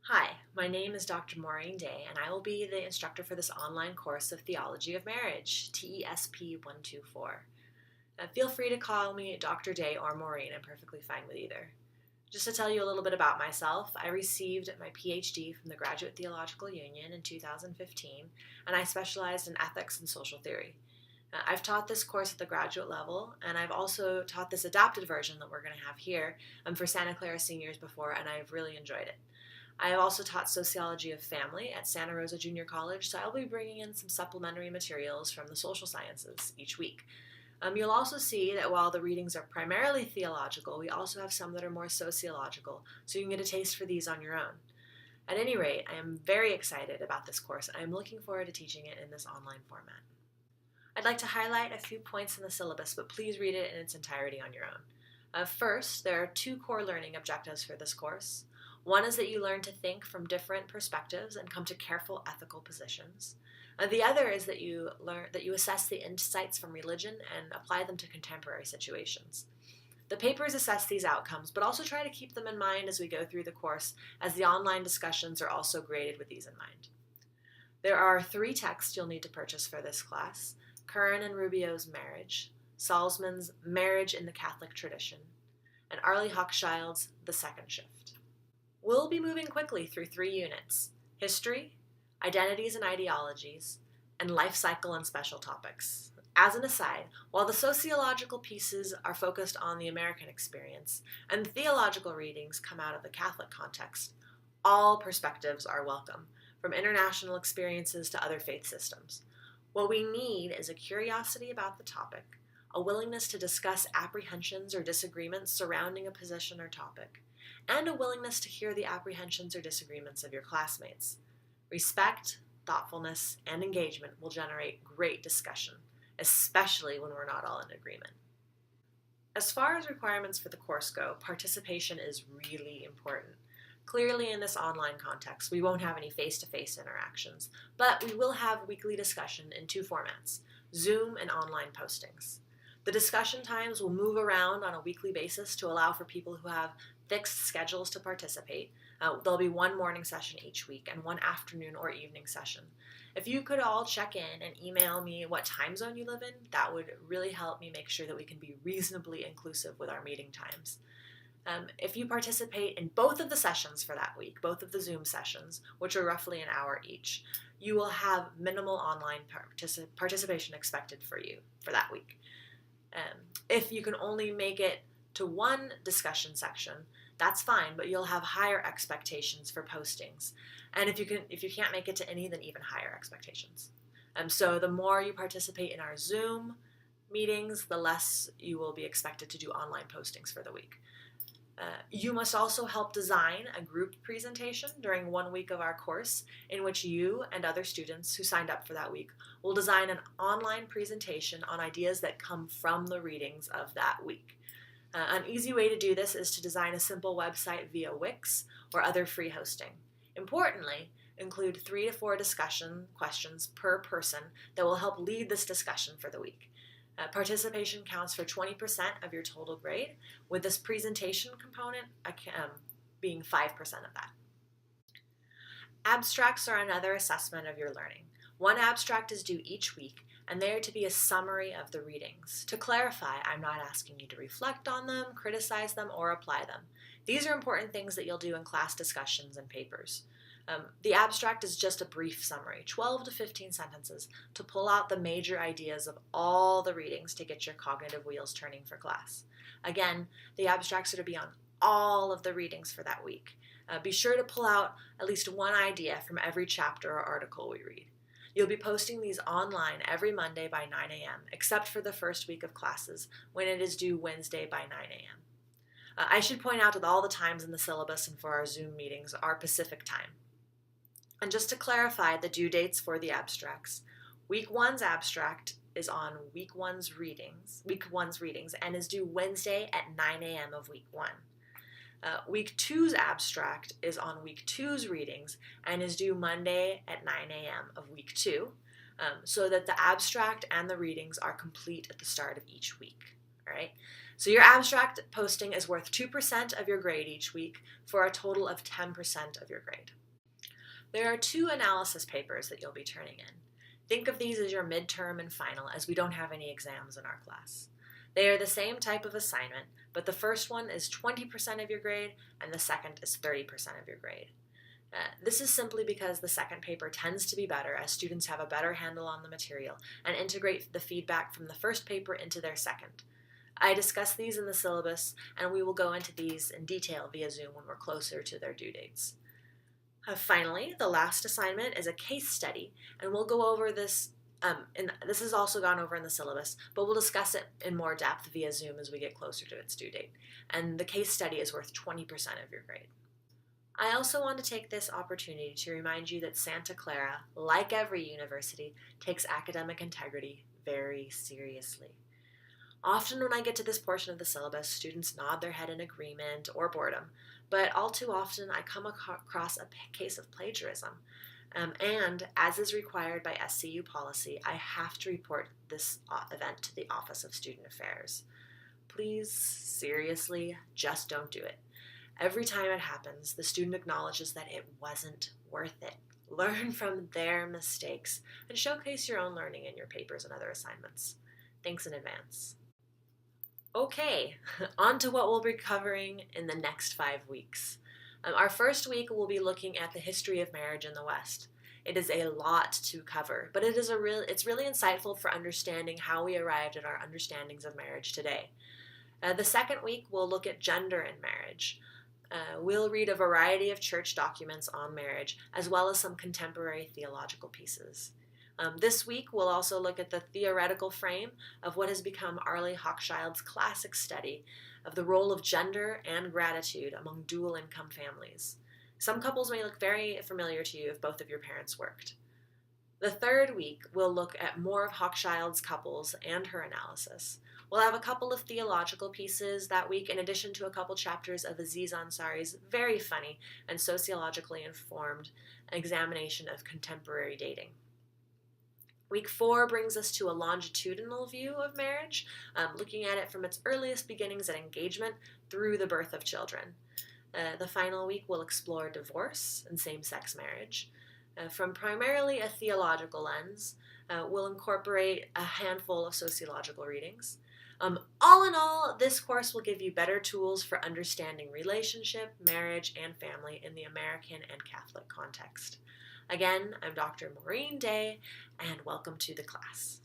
Hi, my name is Dr. Maureen Day, and I will be the instructor for this online course of Theology of Marriage, TESP124. Feel free to call me Dr. Day or Maureen, I'm perfectly fine with either. Just to tell you a little bit about myself, I received my PhD from the Graduate Theological Union in 2015, and I specialized in ethics and social theory. I've taught this course at the graduate level, and I've also taught this adapted version that we're going to have here for Santa Clara seniors before, and I've really enjoyed it. I have also taught sociology of family at Santa Rosa Junior College, so I'll be bringing in some supplementary materials from the social sciences each week. You'll also see that while the readings are primarily theological, we also have some that are more sociological, so you can get a taste for these on your own. At any rate, I am very excited about this course, and I'm looking forward to teaching it in this online format. I'd like to highlight a few points in the syllabus, but please read it in its entirety on your own. First, there are two core learning objectives for this course. One is that you learn to think from different perspectives and come to careful ethical positions. The other is that you assess the insights from religion and apply them to contemporary situations. The papers assess these outcomes, but also try to keep them in mind as we go through the course, as the online discussions are also graded with these in mind. There are three texts you'll need to purchase for this class: Curran and Rubio's Marriage, Salzman's Marriage in the Catholic Tradition, and Arlie Hochschild's The Second Shift. We'll be moving quickly through three units: history, identities and ideologies, and life cycle and special topics. As an aside, while the sociological pieces are focused on the American experience and the theological readings come out of the Catholic context, all perspectives are welcome, from international experiences to other faith systems. What we need is a curiosity about the topic, a willingness to discuss apprehensions or disagreements surrounding a position or topic, and a willingness to hear the apprehensions or disagreements of your classmates. Respect, thoughtfulness, and engagement will generate great discussion, especially when we're not all in agreement. As far as requirements for the course go, participation is really important. Clearly, in this online context, we won't have any face-to-face interactions, but we will have weekly discussion in two formats: Zoom and online postings. The discussion times will move around on a weekly basis to allow for people who have fixed schedules to participate. There'll be one morning session each week and one afternoon or evening session. If you could all check in and email me what time zone you live in, that would really help me make sure that we can be reasonably inclusive with our meeting times. If you participate in both of the sessions for that week, both of the Zoom sessions, which are roughly an hour each, you will have minimal online participation expected for you for that week. If you can only make it to one discussion section, that's fine, but you'll have higher expectations for postings. And if you can't make it to any, then even higher expectations. So the more you participate in our Zoom meetings, the less you will be expected to do online postings for the week. You must also help design a group presentation during 1 week of our course, in which you and other students who signed up for that week will design an online presentation on ideas that come from the readings of that week. An easy way to do this is to design a simple website via Wix or other free hosting. Importantly, include 3 to 4 discussion questions per person that will help lead this discussion for the week. Participation counts for 20% of your total grade, with this presentation component being 5% of that. Abstracts are another assessment of your learning. One abstract is due each week, and they are to be a summary of the readings. To clarify, I'm not asking you to reflect on them, criticize them, or apply them. These are important things that you'll do in class discussions and papers. The abstract is just a brief summary, 12 to 15 sentences, to pull out the major ideas of all the readings to get your cognitive wheels turning for class. Again, the abstracts are to be on all of the readings for that week. Be sure to pull out at least one idea from every chapter or article we read. You'll be posting these online every Monday by 9 a.m., except for the first week of classes, when it is due Wednesday by 9 a.m. I should point out that all the times in the syllabus and for our Zoom meetings are Pacific time. And just to clarify the due dates for the abstracts, week 1's abstract is on week one's readings, and is due Wednesday at 9 a.m. of week 1. Week 2's abstract is on week 2's readings and is due Monday at 9 a.m. of week 2, so that the abstract and the readings are complete at the start of each week. All right. So your abstract posting is worth 2% of your grade each week for a total of 10% of your grade. There are 2 analysis papers that you'll be turning in. Think of these as your midterm and final, as we don't have any exams in our class. They are the same type of assignment, but the first one is 20% of your grade and the second is 30% of your grade. This is simply because the second paper tends to be better, as students have a better handle on the material and integrate the feedback from the first paper into their second. I discuss these in the syllabus, and we will go into these in detail via Zoom when we're closer to their due dates. Finally, the last assignment is a case study, and we'll go over this, and this is also gone over in the syllabus, but we'll discuss it in more depth via Zoom as we get closer to its due date. And the case study is worth 20% of your grade. I also want to take this opportunity to remind you that Santa Clara, like every university, takes academic integrity very seriously. Often when I get to this portion of the syllabus, students nod their head in agreement or boredom, but all too often I come across a case of plagiarism. And as is required by SCU policy, I have to report this event to the Office of Student Affairs. Please, seriously, just don't do it. Every time it happens, the student acknowledges that it wasn't worth it. Learn from their mistakes and showcase your own learning in your papers and other assignments. Thanks in advance. Okay, on to what we'll be covering in the next 5 weeks. Our first week we'll be looking at the history of marriage in the West. It is a lot to cover, but it's really insightful for understanding how we arrived at our understandings of marriage today. The second week we'll look at gender in marriage. We'll read a variety of church documents on marriage, as well as some contemporary theological pieces. This week, we'll also look at the theoretical frame of what has become Arlie Hochschild's classic study of the role of gender and gratitude among dual-income families. Some couples may look very familiar to you if both of your parents worked. The third week, we'll look at more of Hochschild's couples and her analysis. We'll have a couple of theological pieces that week, in addition to a couple chapters of Aziz Ansari's very funny and sociologically informed examination of contemporary dating. Week 4 brings us to a longitudinal view of marriage, looking at it from its earliest beginnings at engagement through the birth of children. The final week will explore divorce and same-sex marriage. From primarily a theological lens, we'll incorporate a handful of sociological readings. All in all, this course will give you better tools for understanding relationship, marriage, and family in the American and Catholic context. Again, I'm Dr. Maureen Day, and welcome to the class.